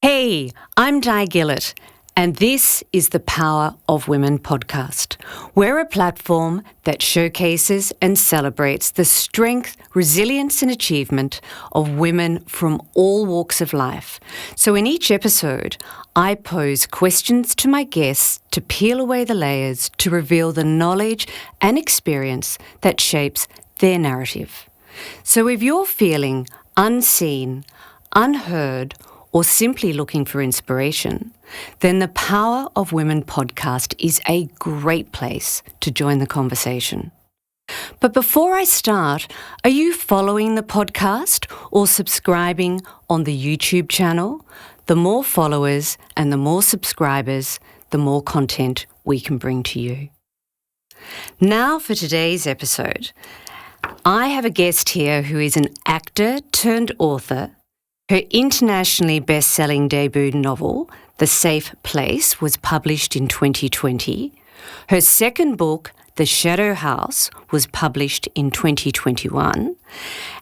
Hey, I'm Di Gillett, and this is the Power of Women podcast. We're a platform that showcases and celebrates the strength, resilience and achievement of women from all walks of life. So in each episode, I pose questions to my guests to peel away the layers to reveal the knowledge and experience that shapes their narrative. So if you're feeling unseen, unheard, or simply looking for inspiration, then the Power of Women podcast is a great place to join the conversation. But before I start, are you following the podcast or subscribing on the YouTube channel? The more followers and the more subscribers, the more content we can bring to you. Now for today's episode. I have a guest here who is an actor turned author. Her internationally best-selling debut novel, The Safe Place, was published in 2020. Her second book, The Shadow House, was published in 2021.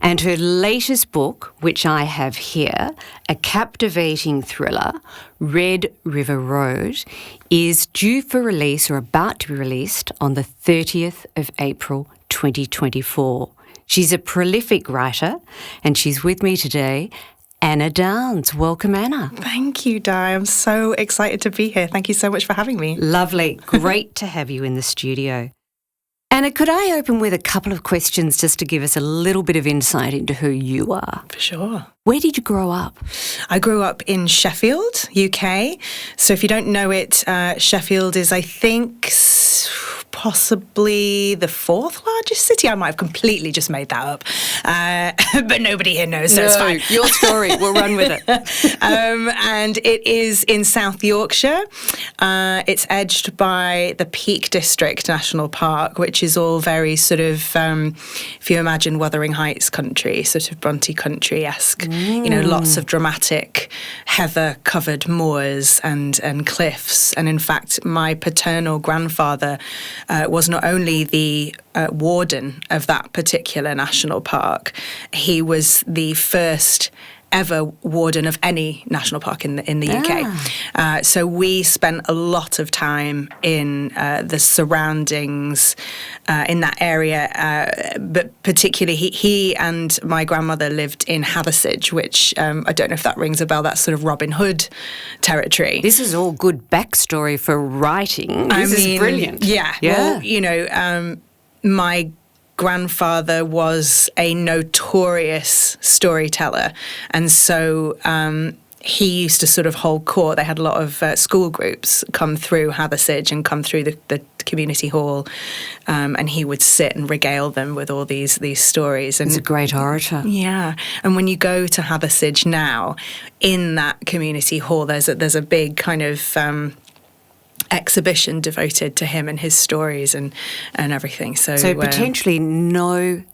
And her latest book, which I have here, a captivating thriller, Red River Road, is due for release or about to be released on the 30th of April 2024. She's a prolific writer and she's with me today. Anna Downs. Welcome, Anna. Thank you, Di. I'm so excited to be here. Thank you so much for having me. Lovely. Great to have you in the studio. Anna, could I open with a couple of questions just to give us a little bit of insight into who you are? For sure. Where did you grow up? I grew up in Sheffield, UK. So if you don't know it, Sheffield is, I think, possibly the fourth largest city. I might have completely just made that up. But nobody here knows, so it's fine. Your story. We'll run with it. And it is in South Yorkshire. It's edged by the Peak District National Park, which is all very sort of, if you imagine Wuthering Heights country, sort of Bronte country-esque. You know, lots of dramatic heather-covered moors and cliffs. And in fact, my paternal grandfather was not only the warden of that particular national park, he was the first ever warden of any national park in the UK. So we spent a lot of time in the surroundings in that area, but particularly he and my grandmother lived in Hathersage, which I don't know if that rings a bell. That's sort of Robin Hood territory. This is all good backstory for writing. This is brilliant. Yeah. Well, you know, my grandfather was a notorious storyteller, and so he used to sort of hold court. They had a lot of school groups come through Hathersage and come through the community hall, and he would sit and regale them with all these stories. And he's a great orator. Yeah, and when you go to Hathersage now, in that community hall, there's a big kind of exhibition devoted to him and his stories and everything. So potentially no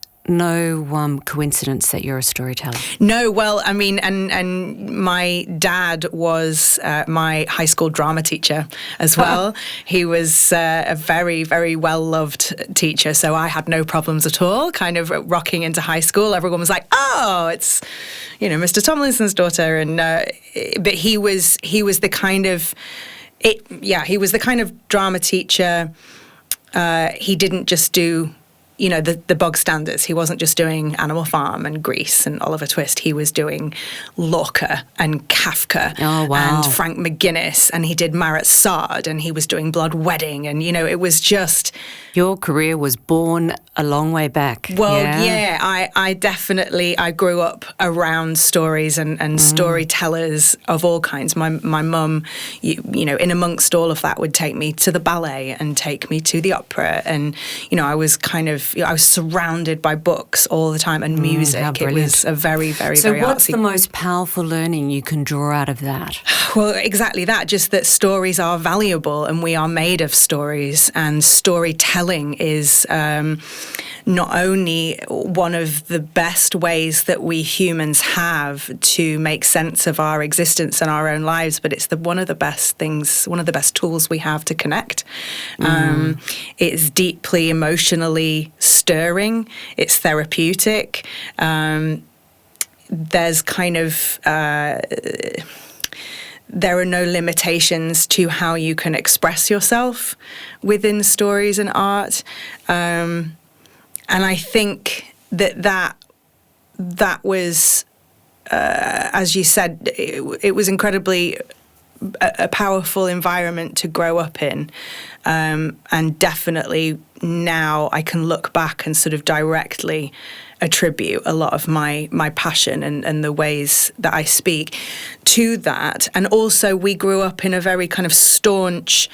coincidence that you're a storyteller. No, well, I mean, and my dad was my high school drama teacher as well. He was a very, very well-loved teacher, so I had no problems at all, kind of rocking into high school. Everyone was like, oh, it's, you know, Mr. Tomlinson's daughter. And but he was the kind of... he was the kind of drama teacher. He didn't just do, you know, the bog standards. He wasn't just doing Animal Farm and Grease and Oliver Twist. He was doing Lorca and Kafka and Frank McGuinness, and he did Marat Sard, and he was doing Blood Wedding, and, you know, it was just... Your career was born a long way back. Well, I definitely, I grew up around stories and storytellers of all kinds. My mum, you know, in amongst all of that would take me to the ballet and take me to the opera. And, you know, I was surrounded by books all the time and music. It was a very, very, very artsy. So what's the most powerful learning you can draw out of that? Well, exactly that, just that stories are valuable and we are made of stories, and storytelling is not only one of the best ways that we humans have to make sense of our existence and our own lives, but it's one of the best things, one of the best tools we have to connect. It's deeply emotionally stirring. It's therapeutic. There's kind of... there are no limitations to how you can express yourself within stories and art. And I think that was, as you said, it was incredibly a powerful environment to grow up in. And definitely now I can look back and sort of directly attribute a lot of my passion and the ways that I speak to that. And also we grew up in a very kind of staunch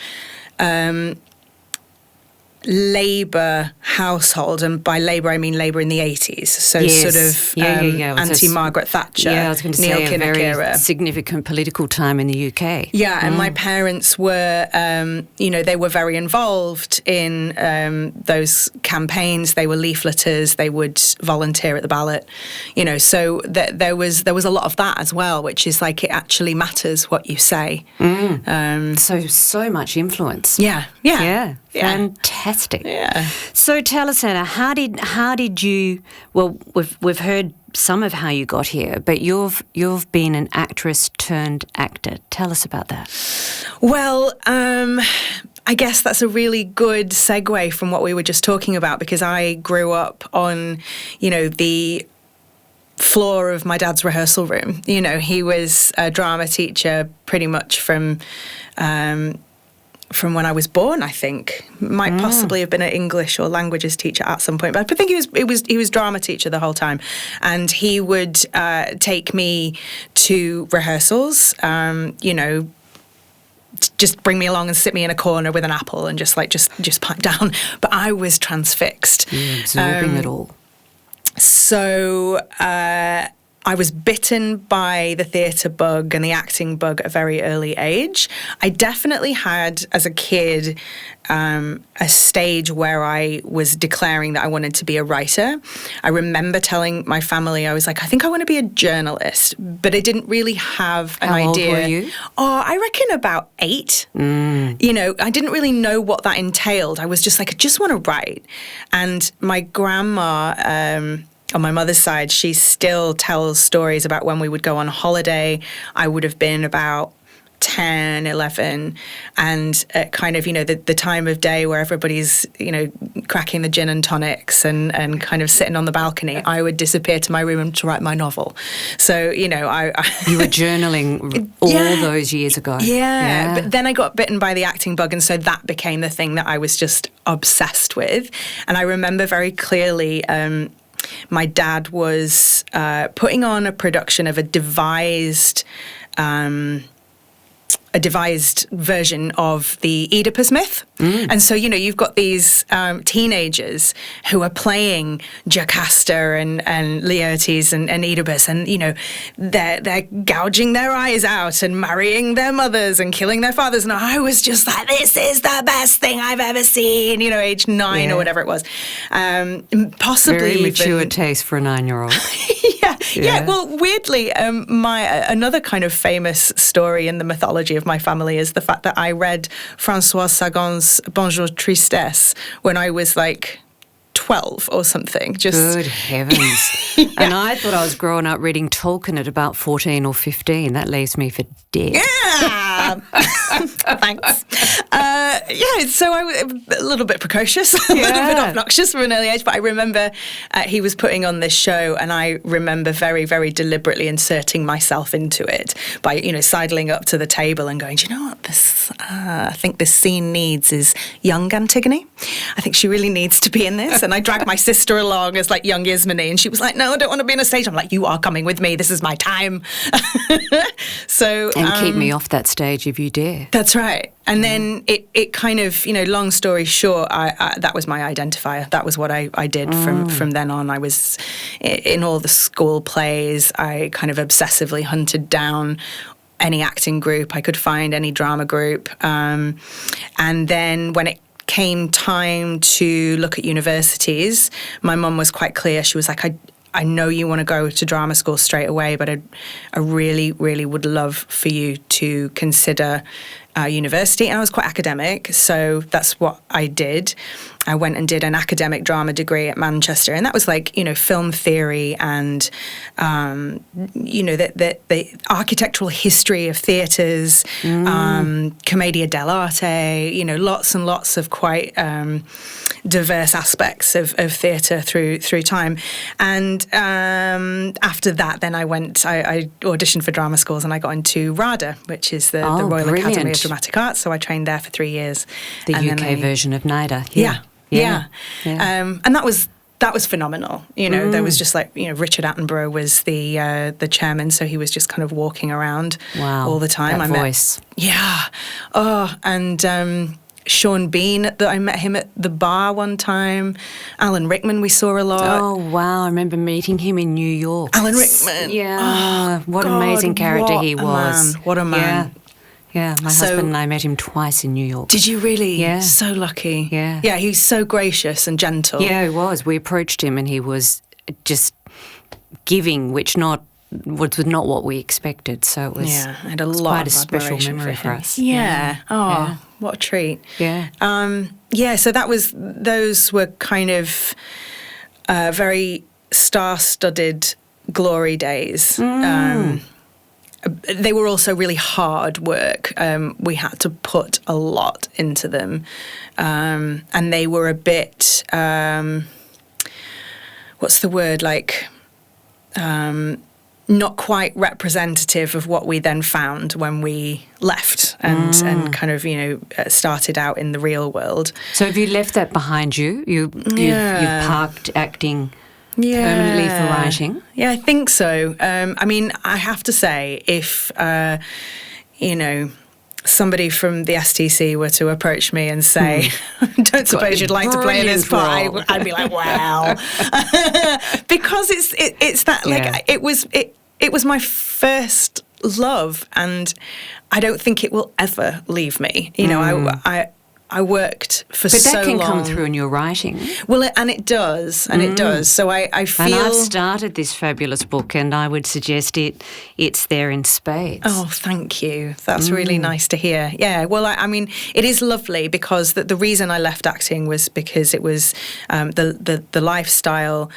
Labour household, and by Labour I mean Labour in the 80s, so yes. sort of anti-Margaret Thatcher, I was going to Neil say a Kinnock very era. significant political time in the UK. Yeah, and my parents were, they were very involved in those campaigns. They were leafleters. They would volunteer at the ballot, So there was a lot of that as well, which is like it actually matters what you say. So much influence. Yeah. Fantastic. Yeah. So tell us, Anna, how did you? Well, we've heard some of how you got here, but you've been an actress turned actor. Tell us about that. Well, I guess that's a really good segue from what we were just talking about, because I grew up on, the floor of my dad's rehearsal room. He was a drama teacher pretty much from when I was born, I think. Might possibly have been an English or languages teacher at some point, but I think he was drama teacher the whole time. And he would take me to rehearsals, just bring me along and sit me in a corner with an apple and just pipe down. But I was transfixed. Absorbing it all. So I was bitten by the theatre bug and the acting bug at a very early age. I definitely had, as a kid, a stage where I was declaring that I wanted to be a writer. I remember telling my family, I was like, I think I want to be a journalist, but I didn't really have an idea. How old were you? Oh, I reckon about 8. I didn't really know what that entailed. I was just like, I just want to write. And my grandma, on my mother's side, she still tells stories about when we would go on holiday. I would have been about 10, 11, and at kind of, the time of day where everybody's, cracking the gin and tonics and kind of sitting on the balcony, I would disappear to my room to write my novel. So, You were journaling all those years ago. Yeah, but then I got bitten by the acting bug, and so that became the thing that I was just obsessed with. And I remember very clearly my dad was putting on a production of a devised version of the Oedipus myth. And so, you've got these teenagers who are playing Jocasta and Laertes and Oedipus, and, they're gouging their eyes out and marrying their mothers and killing their fathers. And I was just like, this is the best thing I've ever seen, age 9 or whatever it was. Possibly very mature taste for a 9-year-old. Yeah. Well, weirdly, another kind of famous story in the mythology of my family is the fact that I read François Sagan's Bonjour Tristesse when I was like 12 or something. Good heavens. And I thought I was growing up reading Tolkien at about 14 or 15. That leaves me for dead. Yeah. Thanks. So I was a little bit precocious, a little bit obnoxious from an early age, but I remember he was putting on this show, and I remember very, very deliberately inserting myself into it by, sidling up to the table and going, do you know what this, I think this scene needs is young Antigone. I think she really needs to be in this. And I dragged my sister along as like young Ismene, and she was like, no, I don't want to be on a stage. I'm like, you are coming with me. This is my time. And keep me off that stage if you dare. That's right. And then it kind of, long story short, I that was my identifier. That was what I did from then on. I was in all the school plays. I kind of obsessively hunted down any acting group I could find, any drama group. And then when it came time to look at universities, my mum was quite clear. She was like, I know you want to go to drama school straight away, but I really, really would love for you to consider university. And I was quite academic, so that's what I did. I went and did an academic drama degree at Manchester, and that was like, film theory and, the architectural history of theatres, commedia dell'arte, lots and lots of quite diverse aspects of theatre through time. And after that, then I auditioned for drama schools, and I got into RADA, which is the Royal Academy of Dramatic Arts. So I trained there for 3 years. The UK version of NIDA. Yeah. And that was phenomenal. There was just like, Richard Attenborough was the chairman, so he was just kind of walking around all the time. That voice. And Sean Bean, I met him at the bar one time. Alan Rickman, we saw a lot. Oh, wow. I remember meeting him in New York. Alan Rickman. Yeah. What an amazing character he was. What a man. Yeah, my husband and I met him twice in New York. Did you really? Yeah. So lucky. Yeah. Yeah, he's so gracious and gentle. Yeah, he was. We approached him and he was just giving, which was not what we expected. So it was, I had a lot quite of a special memory for us. Yeah. Oh, what a treat. Yeah. So those were kind of very star-studded glory days. They were also really hard work. We had to put a lot into them. And they were a bit, what's the word, like, not quite representative of what we then found when we left and kind of, started out in the real world. So have you left that behind you? You've parked acting permanently for writing? Yeah, I think so. I have to say, if, somebody from the STC were to approach me and say, don't suppose you'd like to play in this part, I'd be like, wow. Because it's that, like, it was my first love, and I don't think it will ever leave me. I worked for so long. But that can come through in your writing. Well, and it does, and it does. So I feel... And I've started this fabulous book, and I would suggest it's there in spades. Oh, thank you. That's really nice to hear. Yeah, well, I mean, it is lovely because the reason I left acting was because it was the lifestyle...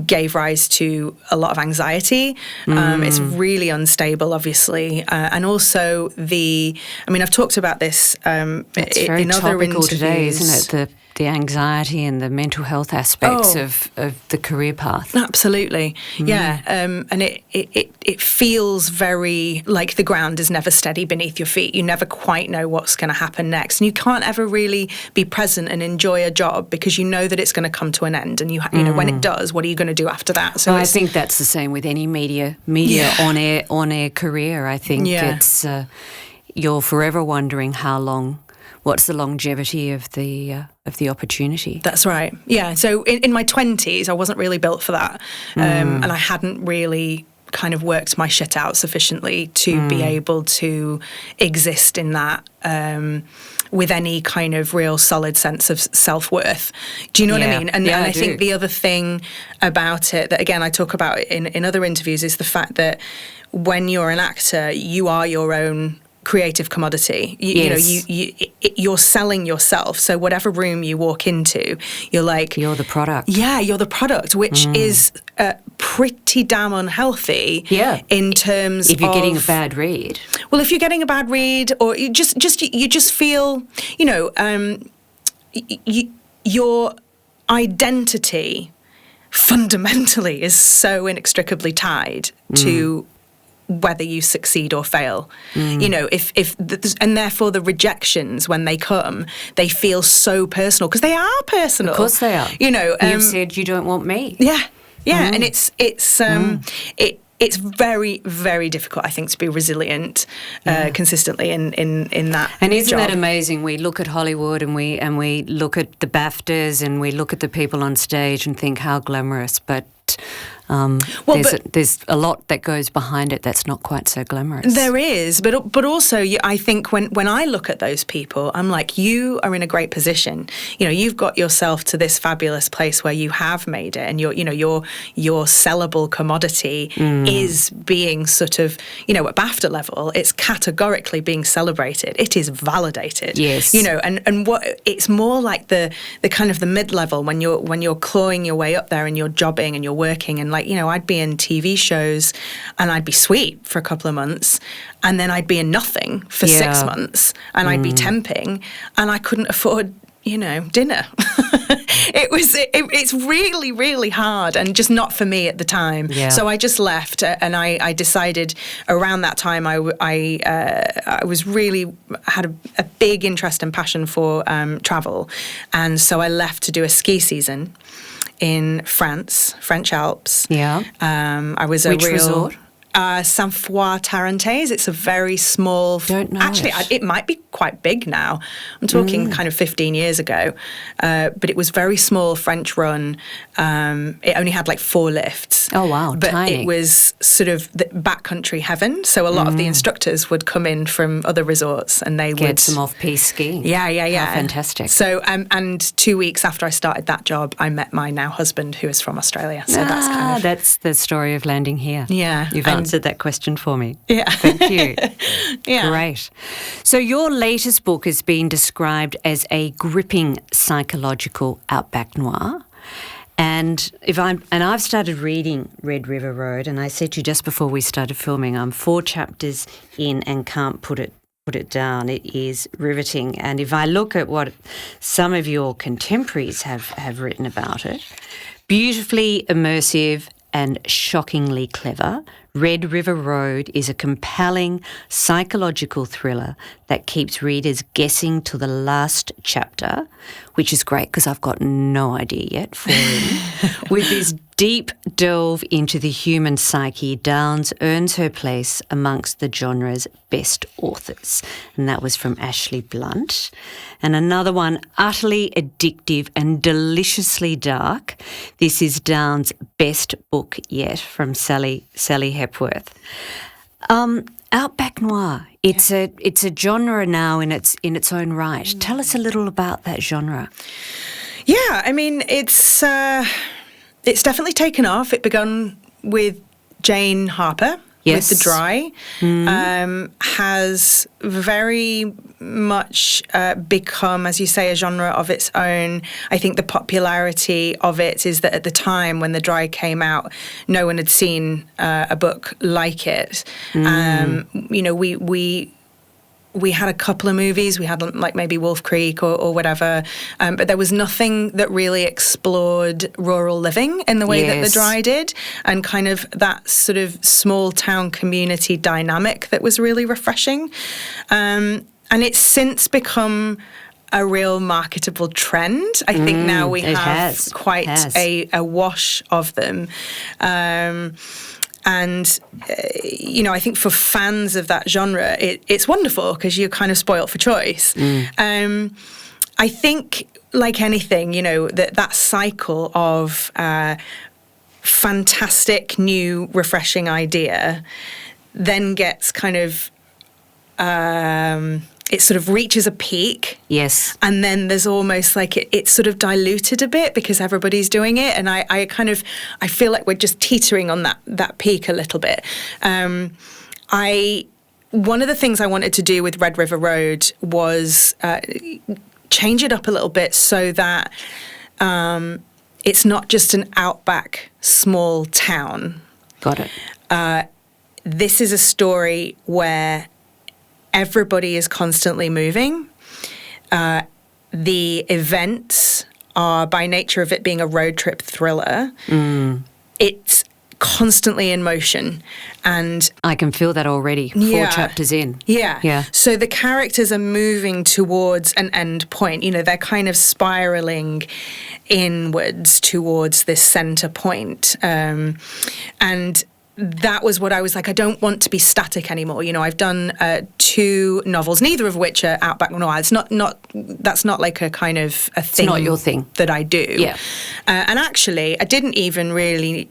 gave rise to a lot of anxiety. It's really unstable, obviously. And also I've talked about this it's very in other topical interviews. Today, isn't it? The anxiety and the mental health aspects of the career path. Absolutely. Yeah. And it feels very like the ground is never steady beneath your feet. You never quite know what's going to happen next. And you can't ever really be present and enjoy a job because you know that it's going to come to an end. And you know, when it does, what are you going to do after that? So I think that's the same with any media on air career. I think it's you're forever wondering what's the longevity of the opportunity. That's right. Yeah. So in my 20s, I wasn't really built for that, and I hadn't really kind of worked my shit out sufficiently to be able to exist in that with any kind of real solid sense of self-worth. Do you know what I mean? And I think the other thing about it that, again, I talk about in other interviews is the fact that when you're an actor, you are your own creative commodity. You're selling yourself. So whatever room you walk into, you're the product. Yeah, you're the product, which is pretty damn unhealthy. Yeah. In terms if you're getting a bad read. Well, if you're getting a bad read, or you just feel, your identity fundamentally is so inextricably tied to whether you succeed or fail. And therefore the rejections, when they come, they feel so personal because they are personal. Of course they are. You've said you don't want me. Yeah. And it's very, very difficult, I think, to be resilient consistently in that. And isn't job. that amazing? We look at Hollywood and we look at the BAFTAs and we look at the people on stage and think how glamorous, but There's a lot that goes behind it that's not quite so glamorous. There is, but also I think when I look at those people, I'm like, you are in a great position. You've got yourself to this fabulous place where you have made it, and your sellable commodity is being sort of, at BAFTA level, it's categorically being celebrated. It is validated. Yes. And what it's more like the kind of the mid-level when you're clawing your way up there and you're jobbing and you're working, and I'd be in TV shows and I'd be sweet for a couple of months, and then I'd be in nothing for 6 months, and I'd be temping, and I couldn't afford dinner. It's really, really hard, and just not for me at the time. Yeah. So I just left, and I decided around that time I was really had a big interest and passion for travel, and so I left to do a ski season in France, French Alps. Yeah. I was Which resort? Saint-Foy-Tarentaise. It's a very small... Don't know. Actually, it might be quite big now. I'm talking kind of 15 years ago. But it was very small, French run. It only had like 4 lifts. Oh, wow. But tiny. it was sort of the backcountry heaven. So a lot of the instructors would come in from other resorts, and they would... Get some off-piste skiing. Yeah. How fantastic. So, and 2 weeks after I started that job, I met my now husband, who is from Australia. So that's kind of... That's the story of landing here. Yeah. You've answered that question for me. Yeah. Thank you. Yeah. Great. So your latest book has been described as a gripping psychological Outback Noir. And I've started reading Red River Road, and I said to you just before we started filming, I'm 4 chapters in and can't put it down. It is riveting. And if I look at what some of your contemporaries have written about it, beautifully immersive and shockingly clever, Red River Road is a compelling psychological thriller that keeps readers guessing to the last chapter, which is great because I've got no idea yet for it. With this deep delve into the human psyche, Downes earns her place amongst the genre's best authors. And that was from Ashley Blunt. And another one, utterly addictive and deliciously dark. This is Downes' best book yet, from Sally Hepworth. Outback Noir. It's a genre now in its own right. Tell us a little about that genre. Yeah, I mean, it's definitely taken off. It began with Jane Harper. Yes. With The Dry, has very much become, as you say, a genre of its own. I think the popularity of it is that at the time when The Dry came out, no one had seen a book like it. We had a couple of movies. We had like maybe Wolf Creek or whatever, but there was nothing that really explored rural living in the way that The Dry did, and kind of that sort of small town community dynamic that was really refreshing. And it's since become a real marketable trend. I think now we have quite a wash of them. And, I think for fans of that genre, it's wonderful because you're kind of spoilt for choice. I think, like anything, that cycle of fantastic, new, refreshing idea then gets kind of... it sort of reaches a peak. Yes. And then there's almost like it's sort of diluted a bit because everybody's doing it. And I feel like we're just teetering on that peak a little bit. One of the things I wanted to do with Red River Road was change it up a little bit so that it's not just an outback small town. Got it. This is a story where everybody is constantly moving. The events are, by nature of it being a road trip thriller, it's constantly in motion. And I can feel that already, 4 chapters in. Yeah. So the characters are moving towards an end point. They're kind of spiraling inwards towards this center point. And that was what I was like, I don't want to be static anymore. I've done 2 novels, neither of which are Outback Noir. It's not that's not like a kind of a thing. It's not your thing. That I do. Yeah. And actually, I didn't even really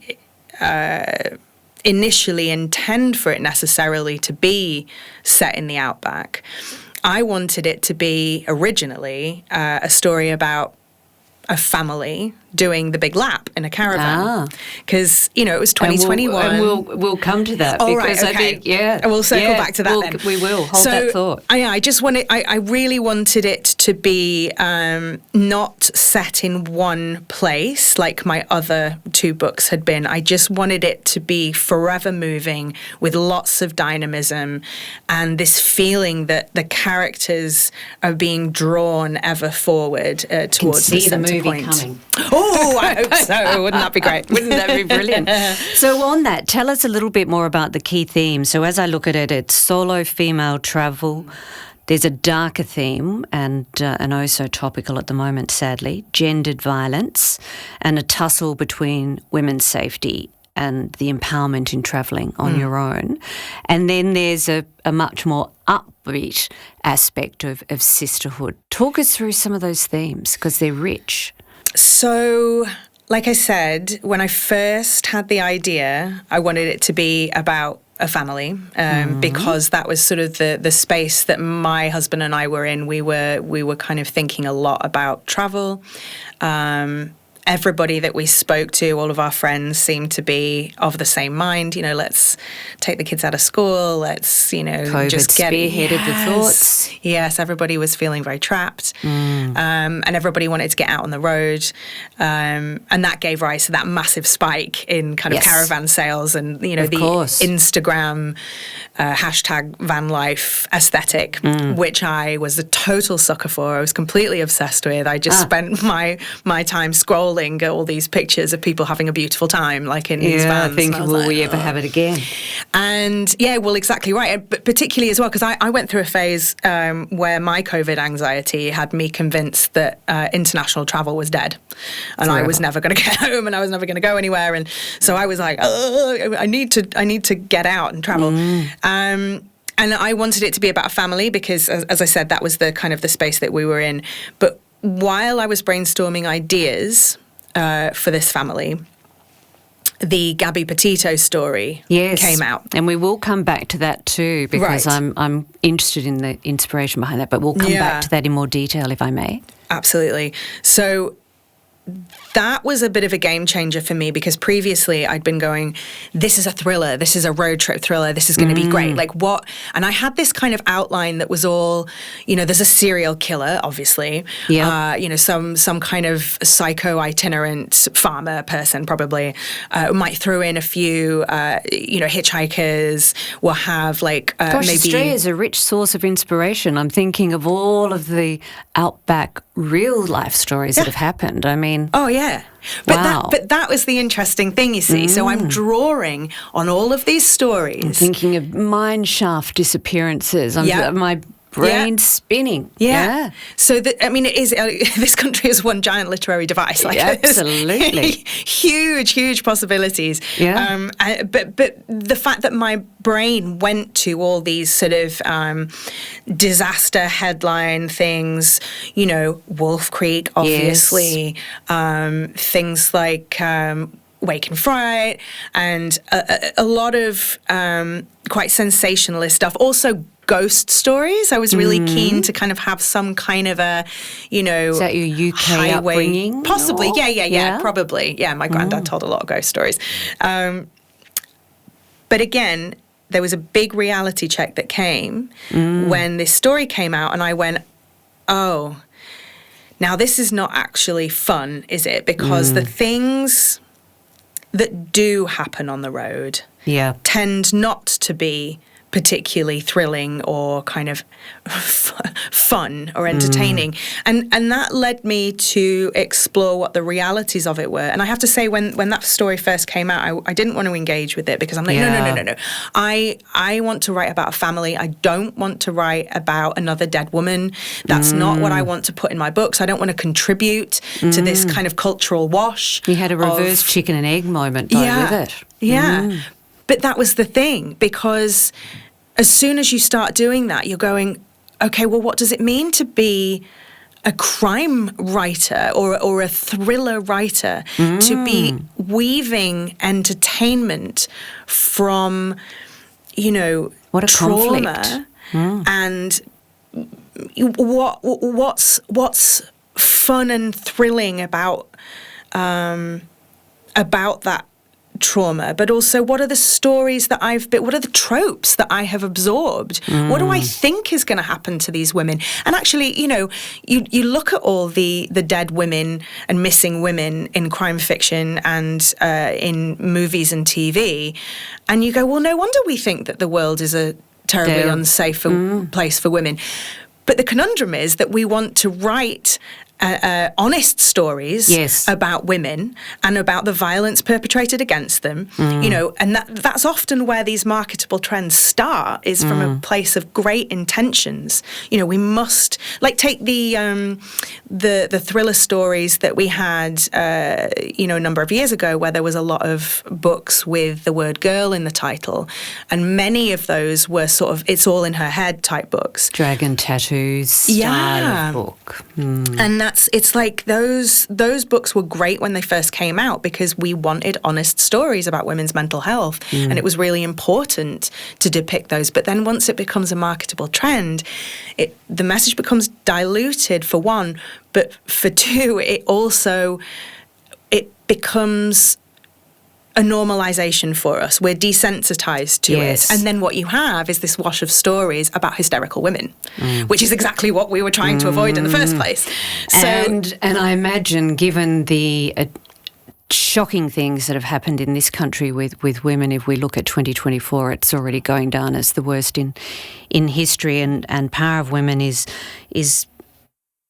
initially intend for it necessarily to be set in the Outback. I wanted it to be originally a story about a family doing the big lap in a caravan, because it was 2021, and we'll come to that. Oh, because right, okay. I think we'll circle back to that. Then we will hold that thought. I just wanted. I really wanted it to be not set in one place like my other two books had been. I just wanted it to be forever moving with lots of dynamism and this feeling that the characters are being drawn ever forward towards the center point. Coming. Oh, I hope so. Wouldn't that be great? Wouldn't that be brilliant? So on that, tell us a little bit more about the key themes. So as I look at it, it's solo female travel. There's a darker theme and oh so topical at the moment, sadly, gendered violence and a tussle between women's safety and the empowerment in travelling on your own. And then there's a much more upbeat aspect of sisterhood. Talk us through some of those themes because they're rich. So, like I said, when I first had the idea, I wanted it to be about a family because that was sort of the space that my husband and I were in. We were kind of thinking a lot about travel. Everybody that we spoke to, all of our friends seemed to be of the same mind. Let's take the kids out of school. Let's, COVID just get spearheaded the thoughts. Yes, everybody was feeling very trapped, and everybody wanted to get out on the road, and that gave rise to that massive spike in kind of caravan sales and the Instagram hashtag van life aesthetic, which I was a total sucker for. I was completely obsessed with. I just spent my time scrolling at all these pictures of people having a beautiful time, like in these vans. Thinking, will we ever have it again? And exactly right. But particularly as well, because I went through a phase where my COVID anxiety had me convinced that international travel was dead, and I was never going to get home, and I was never going to go anywhere. And so I was like, I need to get out and travel. And I wanted it to be about a family because, as I said, that was the kind of the space that we were in. But while I was brainstorming ideas for this family, the Gabby Petito story came out. And we will come back to that too, because I'm interested in the inspiration behind that, but we'll come back to that in more detail, if I may. Absolutely. So that was a bit of a game changer for me because previously I'd been going, this is a thriller, this is a road trip thriller, this is going to be great. Like what? And I had this kind of outline that was all, there's a serial killer, obviously. Some kind of psycho itinerant farmer person probably might throw in a few, hitchhikers. We'll have maybe... Australia's a rich source of inspiration. I'm thinking of all of the Outback real life stories that have happened. I mean... Oh, yeah. But that was the interesting thing, you see. So I'm drawing on all of these stories. I'm thinking of mine shaft disappearances. My brain spinning. Yeah. So it is. This country is one giant literary device. Absolutely. huge possibilities. Yeah. But the fact that my brain went to all these sort of disaster headline things, Wolf Creek, obviously, things like Wake and Fright, and a lot of quite sensationalist stuff. Also, ghost stories. I was really keen to kind of have some kind of a, Is that your UK highway upbringing? Possibly. Yeah, probably. Yeah, my granddad told a lot of ghost stories. But again, there was a big reality check that came when this story came out, and I went, oh, now this is not actually fun, is it? Because the things that do happen on the road tend not to be particularly thrilling or kind of fun or entertaining. And that led me to explore what the realities of it were. And I have to say, when that story first came out, I didn't want to engage with it because I'm like, no. I want to write about a family. I don't want to write about another dead woman. That's not what I want to put in my books. I don't want to contribute to this kind of cultural wash. You had a reverse chicken and egg moment with it. Yeah. But that was the thing, because as soon as you start doing that, you're going, okay, well, what does it mean to be a crime writer or a thriller writer to be weaving entertainment from, what a trauma conflict. and what's fun and thrilling about that trauma, but also what are the stories that what are the tropes that I have absorbed? What do I think is going to happen to these women? And actually, you look at all the dead women and missing women in crime fiction and in movies and TV, and you go, well, no wonder we think that the world is a terribly unsafe place for women. But the conundrum is that we want to write honest stories about women and about the violence perpetrated against them, and that's often where these marketable trends start, is from a place of great intentions. We must take the thriller stories that we had, a number of years ago, where there was a lot of books with the word girl in the title, and many of those were sort of it's all in her head type books. Dragon tattoos style of book. And it's like those books were great when they first came out because we wanted honest stories about women's mental health, and it was really important to depict those. But then once it becomes a marketable trend, the message becomes diluted, for one, but for two, it becomes a normalization for us. We're desensitized to it. And then what you have is this wash of stories about hysterical women, which is exactly what we were trying to avoid in the first place. So, and I imagine, given the shocking things that have happened in this country with women, if we look at 2024, it's already going down as the worst in history, and Power of Women is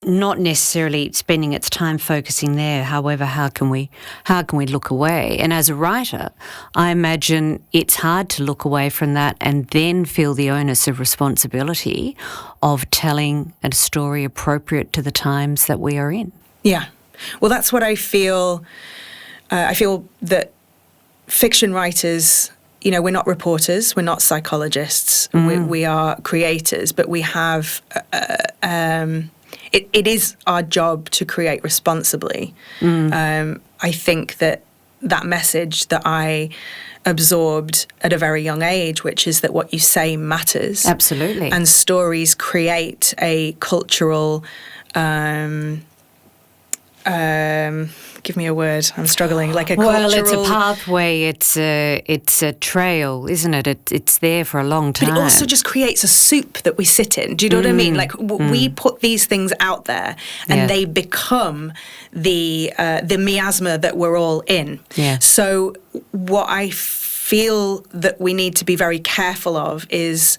not necessarily spending its time focusing there. However, how can we look away? And as a writer, I imagine it's hard to look away from that and then feel the onus of responsibility of telling a story appropriate to the times that we are in. Yeah. Well, that's what I feel. I feel that fiction writers, we're not reporters, we're not psychologists, we are creators, but we have... It is our job to create responsibly. I think that message that I absorbed at a very young age, which is that what you say matters. Absolutely. And stories create a cultural... give me a word. I'm struggling. Like a cultural... Well, it's a pathway. It's a trail, isn't it? It's there for a long time. But it also just creates a soup that we sit in. Do you know what I mean? Like we put these things out there, and they become the miasma that we're all in. Yeah. So what I feel that we need to be very careful of is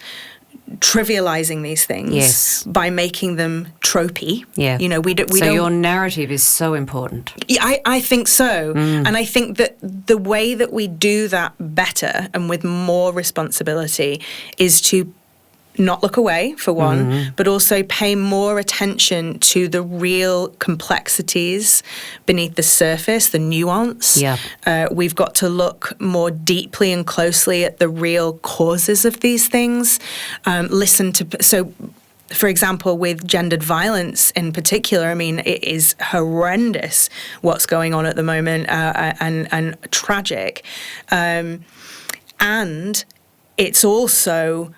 trivializing these things by making them tropey. Yeah. We don't. So your narrative is so important. Yeah, I think so. And I think that the way that we do that better and with more responsibility is to not look away, for one, but also pay more attention to the real complexities beneath the surface, the nuance. Yeah. We've got to look more deeply and closely at the real causes of these things. So, for example, with gendered violence in particular, I mean, it is horrendous what's going on at the moment, and tragic. And it's also...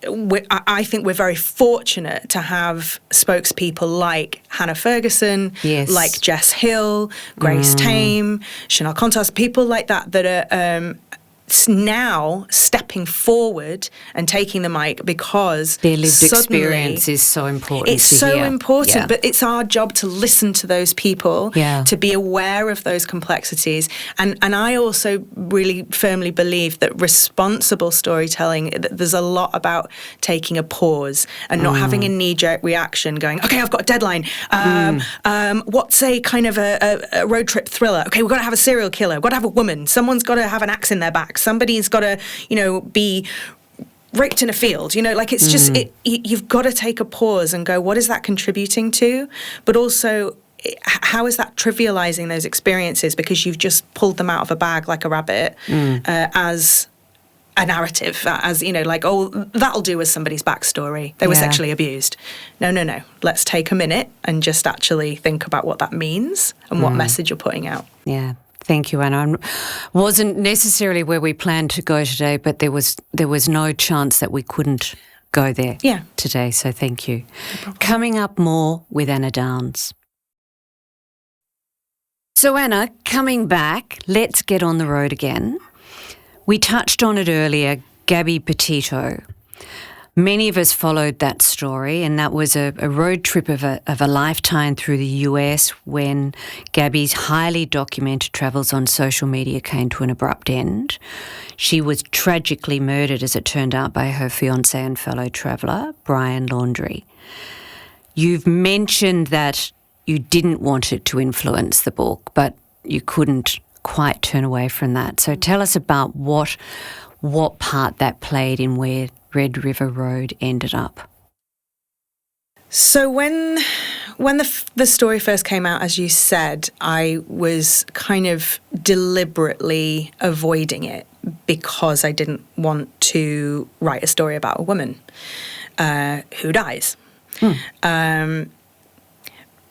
I think we're very fortunate to have spokespeople like Hannah Ferguson, like Jess Hill, Grace Tame, Chanel Contos, people like that are now stepping forward and taking the mic because their lived experience is so important. It's so important, but it's our job to listen to those people, to be aware of those complexities. And I also really firmly believe that responsible storytelling, there's a lot about taking a pause and not having a knee-jerk reaction going, okay, I've got a deadline. What's a kind of a road trip thriller? Okay, we've got to have a serial killer. We've got to have a woman. Someone's got to have an axe in their back. Somebody's got to, be raped in a field. It's just, you've got to take a pause and go, what is that contributing to? But also, how is that trivializing those experiences because you've just pulled them out of a bag like a rabbit as a narrative as, like, oh, that'll do as somebody's backstory. They were sexually abused. No. Let's take a minute and just actually think about what that means and what message you're putting out. Yeah. Thank you, Anna. Wasn't necessarily where we planned to go today, but there was no chance that we couldn't go there today, so thank you. No Coming up, more with Anna Downs. So Anna, coming back, let's get on the road again. We touched on it earlier, Gabby Petito. Many of us followed that story, and that was a road trip of a lifetime through the US when Gabby's highly documented travels on social media came to an abrupt end. She was tragically murdered, as it turned out, by her fiancé and fellow traveller, Brian Laundrie. You've mentioned that you didn't want it to influence the book, but you couldn't quite turn away from that. So tell us about what part that played in where Red River Road ended up. So when the story first came out, as you said, I was kind of deliberately avoiding it because I didn't want to write a story about a woman who dies.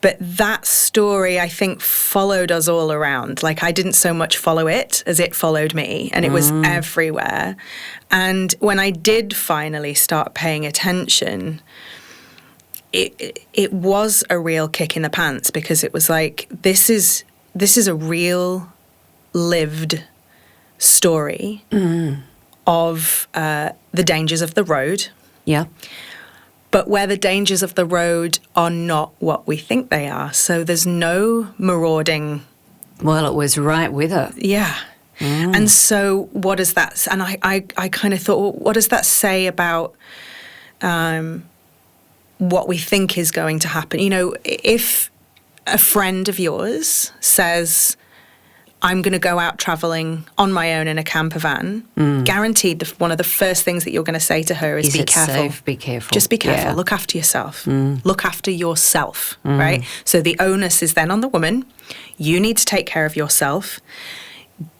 But that story, I think, followed us all around. Like, I didn't so much follow it as it followed me, and it was everywhere. And when I did finally start paying attention, it was a real kick in the pants, because it was like, this is a real lived story of the dangers of the road. Yeah. But where the dangers of the road are not what we think they are. So there's no marauding. Well, it was right with her. Yeah. And so what does that... And I kind of thought, well, what does that say about what we think is going to happen? If a friend of yours says, I'm going to go out travelling on my own in a camper van, guaranteed one of the first things that you're going to say to her is be careful. Safe? Be careful. Just be careful. Yeah. Look after yourself. Look after yourself, right? So the onus is then on the woman. You need to take care of yourself.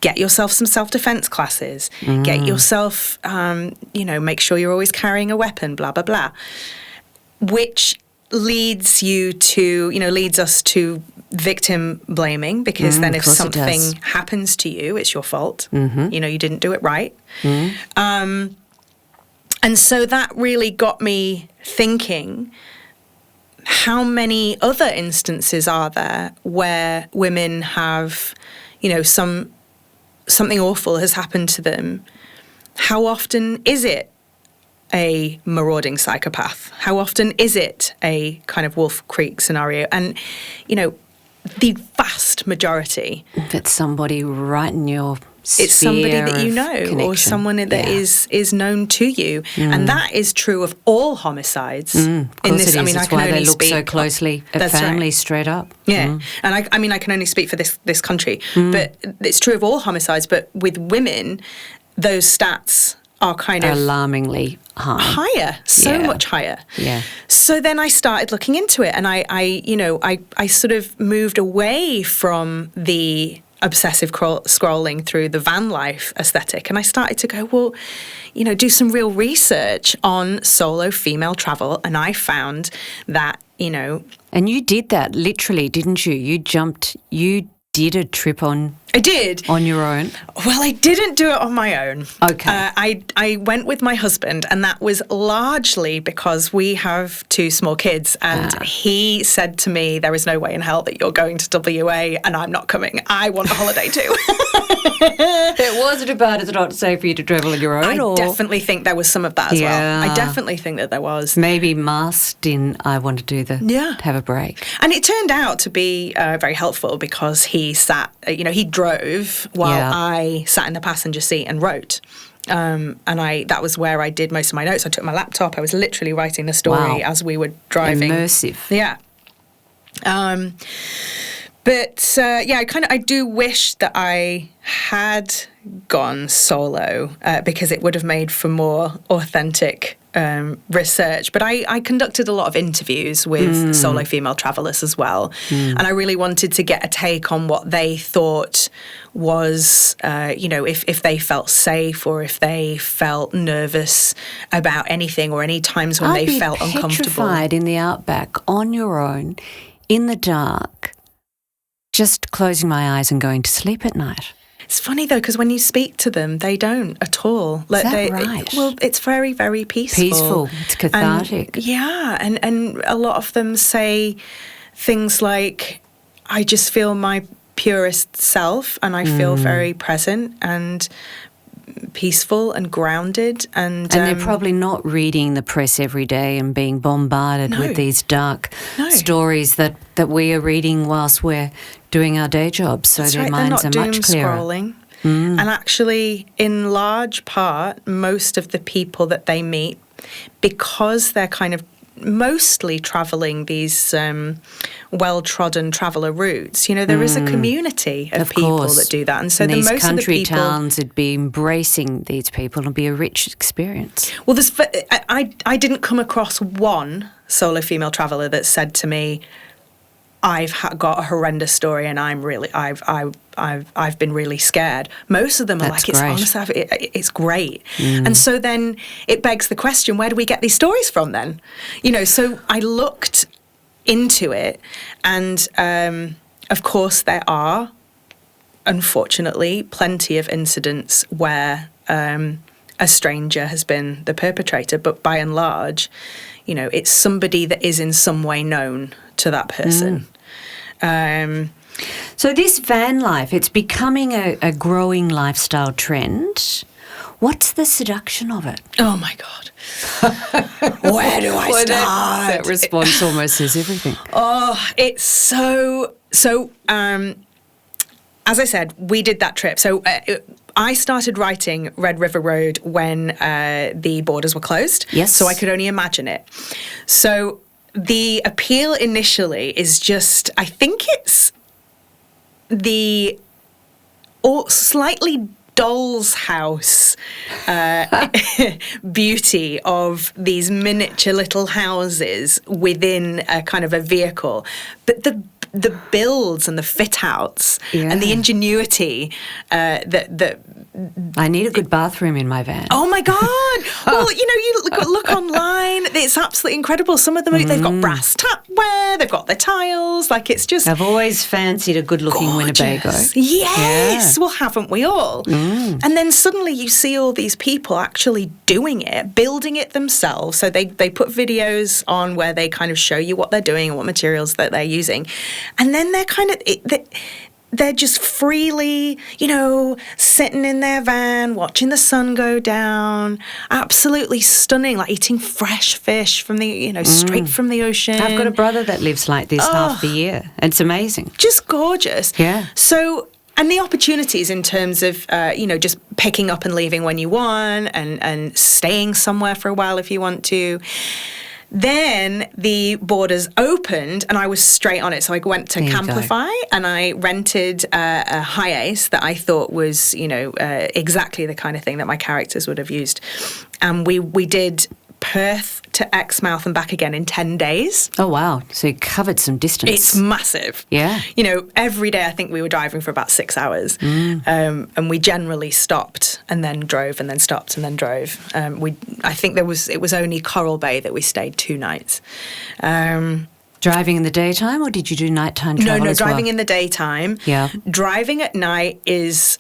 Get yourself some self-defense classes. Get yourself, make sure you're always carrying a weapon, blah, blah, blah. Which leads us to victim blaming, because then if something happens to you, it's your fault. You didn't do it right. And so that really got me thinking, how many other instances are there where women have, something awful has happened to them? How often is it a marauding psychopath? How often is it a kind of Wolf Creek scenario? And, the vast majority. If it's somebody right in your sphere, it's somebody that you know, connection. Or someone that is known to you. And that is true of all homicides. In this, that's why they look so closely at families straight up. Yeah. And I can only speak for this country, but it's true of all homicides. But with women, those stats are kind of alarmingly higher, much higher. Yeah. So then I started looking into it, and I sort of moved away from the obsessive scrolling through the van life aesthetic, and I started to go, well, do some real research on solo female travel, and I found that, And you did that literally, didn't you? You did a trip on... I did. On your own? Well, I didn't do it on my own. Okay. I went with my husband, and that was largely because we have two small kids, and he said to me, there is no way in hell that you're going to WA and I'm not coming. I want a holiday too. It wasn't about it's not safe for you to travel on your own? I definitely think there was some of that as well. I definitely think that there was. Maybe masked in, I want to do have a break. And it turned out to be very helpful, because he sat, he drove while I sat in the passenger seat and wrote. And that was where I did most of my notes. I took my laptop. I was literally writing the story as we were driving. Immersive. Yeah. But I do wish that I had gone solo, because it would have made for more authentic research, but I conducted a lot of interviews with solo female travellers as well. And I really wanted to get a take on what they thought was, if they felt safe or if they felt nervous about anything or any times when they felt uncomfortable. I'd be petrified in the outback on your own, in the dark, just closing my eyes and going to sleep at night. It's funny, though, because when you speak to them, they don't at all. Is that right? It's very, very peaceful. Peaceful. It's cathartic. And a lot of them say things like, I just feel my purest self and I feel very present and peaceful and grounded. And they're probably not reading the press every day and being bombarded with these dark stories that we are reading whilst we're doing our day jobs, so their minds are much clearer. Scrolling. And actually, in large part, most of the people that they meet, because they're kind of mostly travelling these well-trodden traveller routes, there is a community of people that do that. And so these most country of the people, towns would be embracing these people and be a rich experience. Well, I didn't come across one solo female traveller that said to me, I've got a horrendous story and I've been really scared. Most of them are That's like, it's great. And so then it begs the question, where do we get these stories from then? So I looked into it and of course there are, unfortunately, plenty of incidents where a stranger has been the perpetrator, but by and large, it's somebody that is in some way known to that person. So this van life, it's becoming a growing lifestyle trend. What's the seduction of it? Oh, my God. Where do I start? That response almost says everything. Oh, it's so as I said, we did that trip. So I started writing Red River Road when the borders were closed. Yes. So I could only imagine it. So the appeal initially is just, I think it's the slightly doll's house beauty of these miniature little houses within a kind of a vehicle. But the builds and the fit outs and the ingenuity that I need a good bathroom in my van. Oh my God! Well, you look online. It's absolutely incredible. Some of them they've got brass tapware. They've got their tiles. Like it's just. I've always fancied a good-looking Winnebago. Yes. Well, haven't we all? And then suddenly you see all these people actually doing it, building it themselves. So they put videos on where they kind of show you what they're doing and what materials that they're using, and then they're kind of. They're just freely, sitting in their van, watching the sun go down. Absolutely stunning, like eating fresh fish from the, straight from the ocean. I've got a brother that lives like this half the year. It's amazing. Just gorgeous. Yeah. So, and the opportunities in terms of, just picking up and leaving when you want and staying somewhere for a while if you want to. Then the borders opened and I was straight on it. So I went to Camplify and I rented a Hi-Ace that I thought was, exactly the kind of thing that my characters would have used. And we did Perth to Exmouth and back again in 10 days. Oh, wow. So you covered some distance. It's massive. Yeah. Every day I think we were driving for about 6 hours. And we generally stopped and then drove and then stopped and then drove. I think it was only Coral Bay that we stayed 2 nights. Driving in the daytime or did you do nighttime travel as well? Driving in the daytime. Yeah. Driving at night is...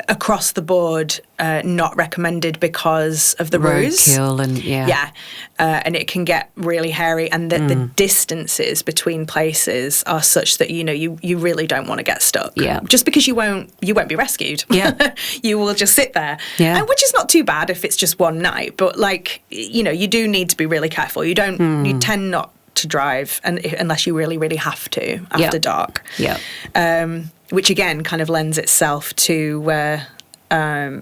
across the board, not recommended because of the ruse. Roadkill and and it can get really hairy, and the distances between places are such that you really don't want to get stuck. Yeah, just because you won't be rescued. Yeah, you will just sit there. Yeah, which is not too bad if it's just one night, but you do need to be really careful. You don't. You tend not to drive unless you really, really have to after dark. Yeah. Which again kind of lends itself to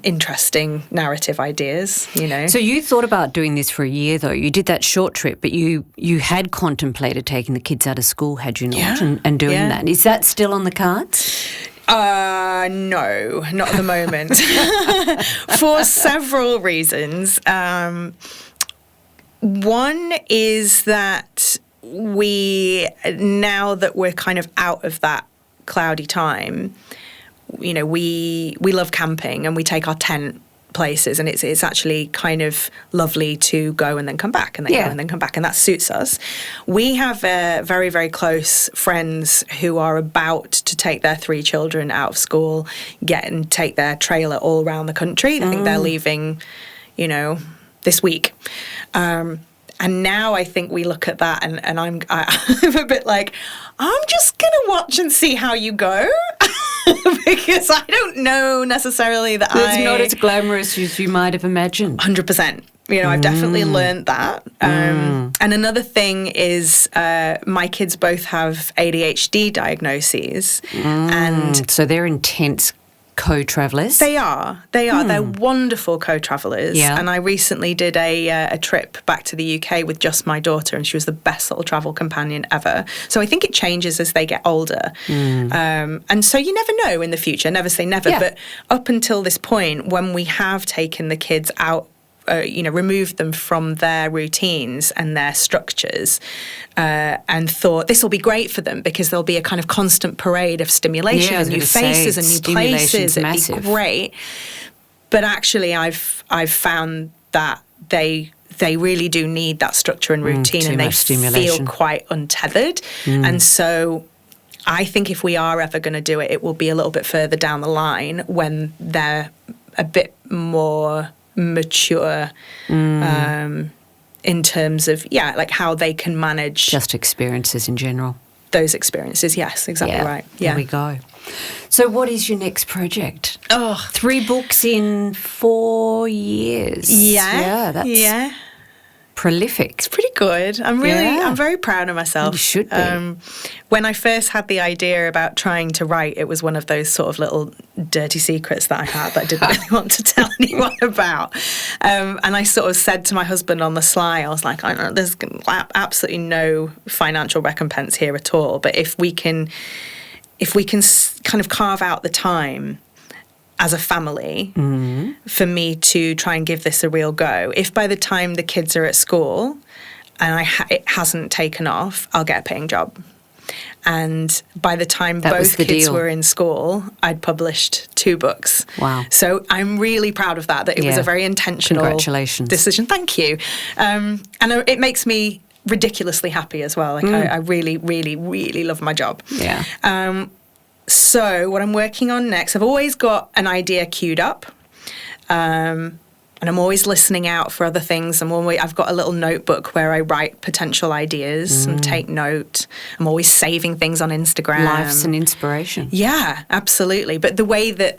interesting narrative ideas, So you thought about doing this for a year, though. You did that short trip, but you had contemplated taking the kids out of school, had you not, and doing that. Is that still on the cards? No, not at the moment. For several reasons. One is that now that we're kind of out of that cloudy time, you know, we love camping and we take our tent places, and it's actually kind of lovely to go and then come back and then go and then come back, and that suits us. We have very, very close friends who are about to take their 3 children out of school, take their trailer all around the country. I think they're leaving, you know, this week. And now I think we look at that and I'm a bit like, I'm just going to watch and see how you go. Because I don't know necessarily that it's not as glamorous as you might have imagined. 100%. You know, I've definitely learned that. And another thing is my kids both have ADHD diagnoses. And so they're intense co-travelers? They are. They're wonderful co-travelers. Yeah. And I recently did a trip back to the UK with just my daughter, and she was the best little travel companion ever. So I think it changes as they get older. And so you never know in the future, never say never. Yeah. But up until this point, when we have taken the kids out, removed them from their routines and their structures, and thought this will be great for them because there'll be a kind of constant parade of stimulation and new faces and new places. It'd be great. But actually, I've found that they really do need that structure and routine, and they feel quite untethered. And so I think if we are ever going to do it, it will be a little bit further down the line when they're a bit more mature in terms of like how they can manage just experiences in general. Those experiences, yes, exactly right. Yeah, there we go. So what is your next project? 3 books in 4 years. That's prolific. It's pretty good. I'm very proud of myself. You should be. When I first had the idea about trying to write, it was one of those sort of little dirty secrets that I had that I didn't really want to tell anyone about. And I sort of said to my husband on the sly, I was like, I know there's absolutely no financial recompense here at all, but if we can kind of carve out the time as a family for me to try and give this a real go. If by the time the kids are at school and it hasn't taken off, I'll get a paying job. And by the time both kids were in school, I'd published 2 books. Wow. So I'm really proud of that it was a very intentional decision. Thank you. And it makes me ridiculously happy as well. Like I really, really, really love my job. Yeah. So what I'm working on next, I've always got an idea queued up, and I'm always listening out for other things. I've got a little notebook where I write potential ideas and take note. I'm always saving things on Instagram. Life's an inspiration. Yeah, absolutely. But the way that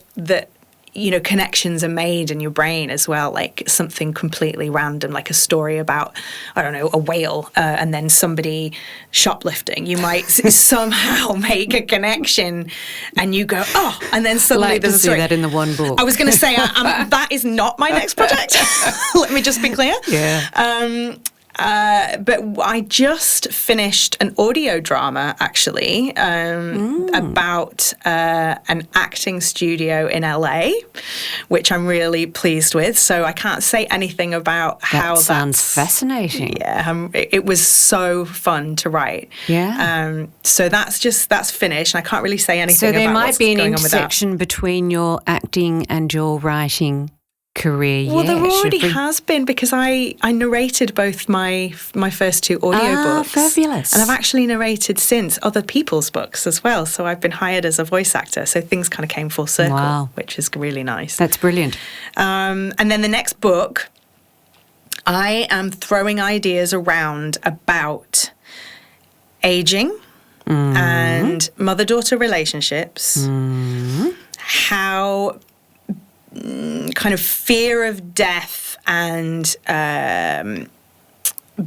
connections are made in your brain as well, like something completely random, like a story about, I don't know, a whale, and then somebody shoplifting. You might somehow make a connection and you go, and then suddenly there's a story. See that in the one book. I was going to say, that is not my next project. Let me just be clear. Yeah. But I just finished an audio drama, actually, about an acting studio in LA, which I'm really pleased with. So I can't say anything about how that sounds fascinating. Yeah, it was so fun to write. Yeah. So that's finished. And I can't really say anything about what's going on with that. So there might be an intersection between your acting and your writing career. Well, there already has been, because I narrated both my first 2 audiobooks. Fabulous. And I've actually narrated since other people's books as well. So I've been hired as a voice actor. So things kind of came full circle, which is really nice. That's brilliant. And then the next book, I am throwing ideas around about aging and mother-daughter relationships, how kind of fear of death and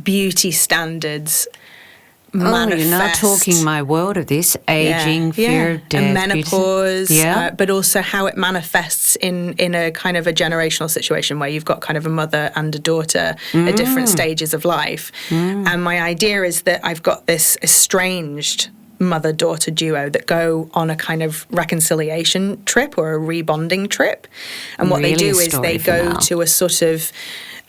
beauty standards manifest. You're not talking my world of this. Aging, fear of death. And menopause, but also how it manifests in a kind of a generational situation where you've got kind of a mother and a daughter at different stages of life. And my idea is that I've got this estranged mother-daughter duo that go on a kind of reconciliation trip or a rebonding trip. And what they do is they go to a sort of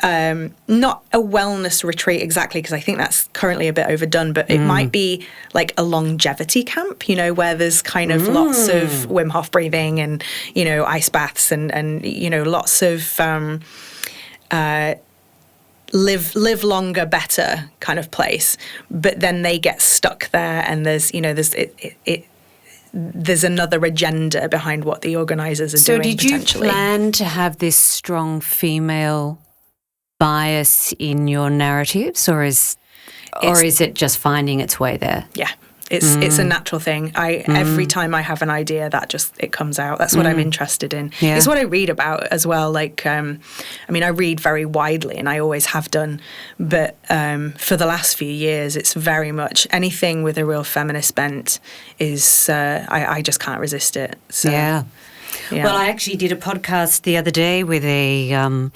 not a wellness retreat exactly, because I think that's currently a bit overdone, but it might be like a longevity camp, you know, where there's kind of lots of Wim Hof breathing and, you know, ice baths and you know, lots of live longer, better kind of place. But then they get stuck there, and there's, you know, there's another agenda behind what the organisers are doing. So did you plan to have this strong female bias in your narratives, or is it just finding its way there? Yeah. It's a natural thing. Every time I have an idea, it comes out. That's what I'm interested in. Yeah. It's what I read about as well. Like, I mean, I read very widely, and I always have done. But for the last few years, it's very much anything with a real feminist bent is. I just can't resist it. So, yeah. Well, I actually did a podcast the other day with an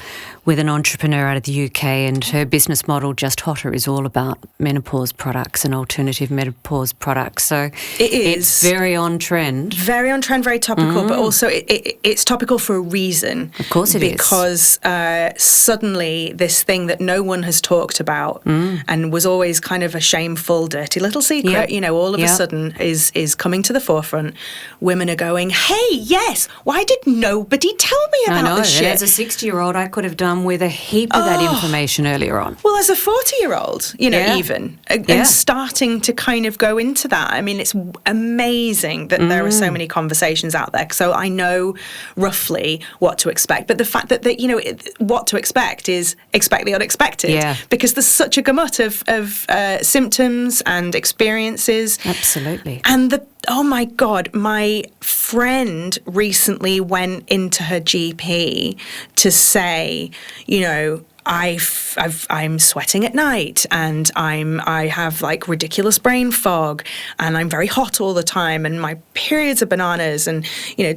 entrepreneur out of the UK, and her business model, Just Hotter, is all about menopause products and alternative menopause products. So it's very on trend. Very on trend, very topical, but also it's topical for a reason. Of course it is. Because suddenly this thing that no one has talked about and was always kind of a shameful, dirty little secret, you know, all of a sudden is coming to the forefront. Women are going, hey, yes, why did nobody tell me about this shit? And as a 60-year-old, I could have done with a heap of that information earlier on. Well, as a 40-year-old, you know, even, and starting to kind of go into that. I mean, it's amazing that there are so many conversations out there. So I know roughly what to expect. But the fact that you know, what to expect is expect the unexpected. Yeah. Because there's such a gamut of symptoms and experiences. Absolutely. And oh my God, my friend recently went into her GP to say, you know, I'm sweating at night, and I have like ridiculous brain fog, and I'm very hot all the time, and my periods are bananas, and you know,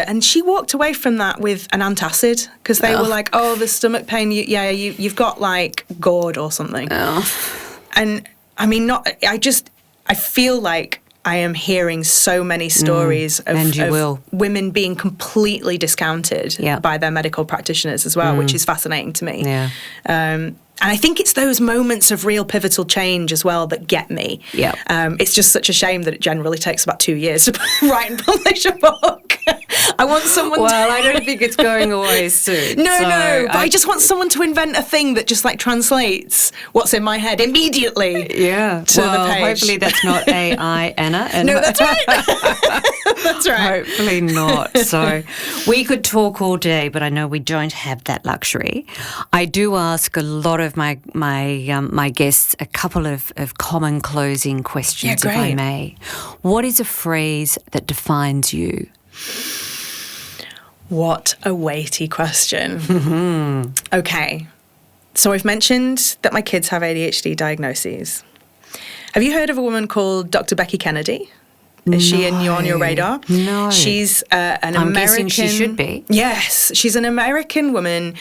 and she walked away from that with an antacid, because they were like, oh, the stomach pain, you've got like GORD or something. And I mean, I feel like I am hearing so many stories of women being completely discounted by their medical practitioners as well, which is fascinating to me. Yeah. And I think it's those moments of real pivotal change as well that get me. Yeah. It's just such a shame that it generally takes about 2 years to write and publish a book. I want someone Well, I don't think it's going away soon. No, but I just want someone to invent a thing that just like translates what's in my head immediately to the page. Hopefully that's not AI, Anna. No, that's right. That's right. Hopefully not. So we could talk all day, but I know we don't have that luxury. I do ask a lot of my guests a couple of common closing questions, if I may. What is a phrase that defines you? What a weighty question. Okay, so I've mentioned that my kids have ADHD diagnoses. Have you heard of a woman called Dr. Becky Kennedy? Is she on your radar? No. She's an American... I'm guessing she should be. Yes. She's an American woman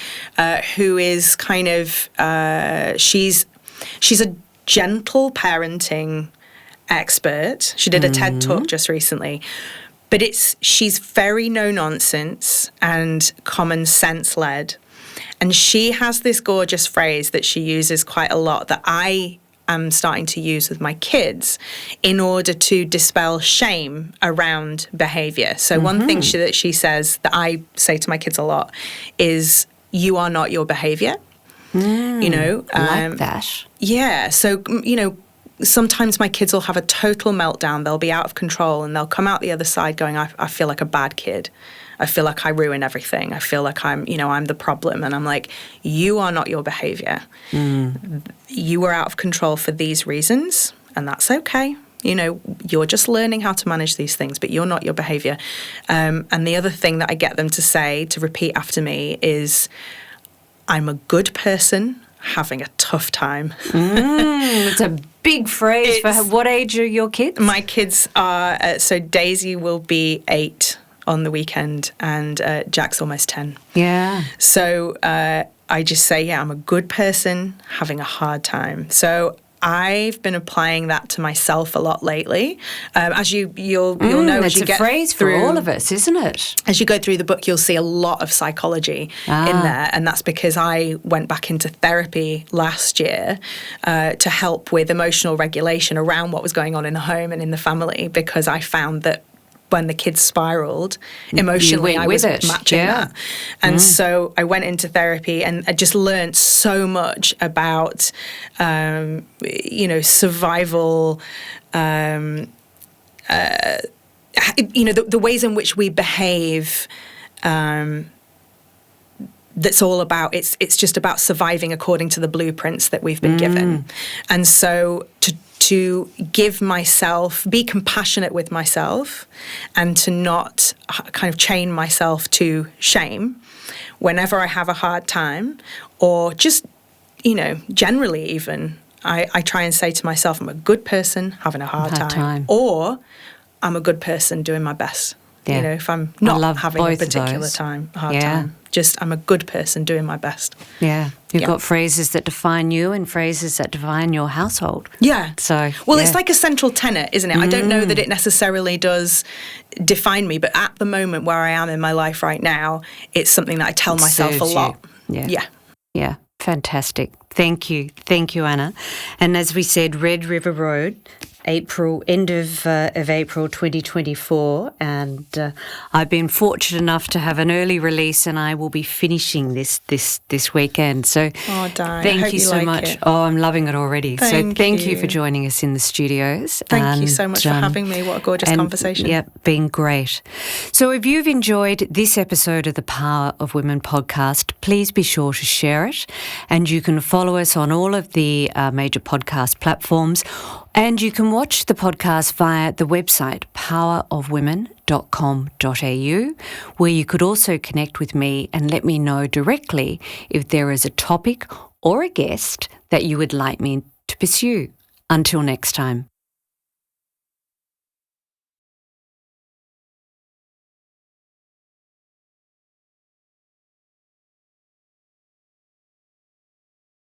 who is kind of... She's a gentle parenting expert. She did a TED Talk just recently. But she's very no-nonsense and common sense-led. And she has this gorgeous phrase that she uses quite a lot that I am starting to use with my kids in order to dispel shame around behaviour. So one thing that she says that I say to my kids a lot is, you are not your behaviour. You know? I like that. Yeah. So, you know, sometimes my kids will have a total meltdown. They'll be out of control, and they'll come out the other side going, I feel like a bad kid. I feel like I ruin everything. I feel like I'm the problem. And I'm like, you are not your behaviour. You were out of control for these reasons, and that's okay. You know, you're just learning how to manage these things, but you're not your behaviour. And the other thing that I get them to say, to repeat after me, is, I'm a good person having a tough time. It's a big phrase. For what age are your kids? My kids are, so Daisy will be 8 on the weekend, and Jack's almost 10. Yeah. So I just say, I'm a good person having a hard time. So I've been applying that to myself a lot lately. As you'll know, as you get it's a phrase through, for all of us, isn't it? As you go through the book, you'll see a lot of psychology in there, and that's because I went back into therapy last year to help with emotional regulation around what was going on in the home and in the family, because I found that when the kids spiraled emotionally, I was matching that. And so I went into therapy and I just learned so much about, survival, the ways in which we behave. That's all about, it's just about surviving according to the blueprints that we've been given. And so to give myself, be compassionate with myself, and to not kind of chain myself to shame whenever I have a hard time, or just, generally even, I try and say to myself, I'm a good person having a hard time, or I'm a good person doing my best. Yeah. If I'm not having a particular hard time, just I'm a good person doing my best. Yeah. You've got phrases that define you and phrases that define your household. Yeah. So, it's like a central tenet, isn't it? I don't know that it necessarily does define me, but at the moment where I am in my life right now, it's something that I tell myself a lot. Yeah. Fantastic. Thank you, Anna. And as we said, Red River Road, end of April 2024, and I've been fortunate enough to have an early release, and I will be finishing this weekend. So thank you so much. Oh, I'm loving it already. Thank you for joining us in the studios. Thank you so much for having me. What a gorgeous conversation. Yeah, been great. So if you've enjoyed this episode of the Power of Women podcast, please be sure to share it, and you can follow us on all of the major podcast platforms. And you can watch the podcast via the website powerofwomen.com.au, where you could also connect with me and let me know directly if there is a topic or a guest that you would like me to pursue. Until next time.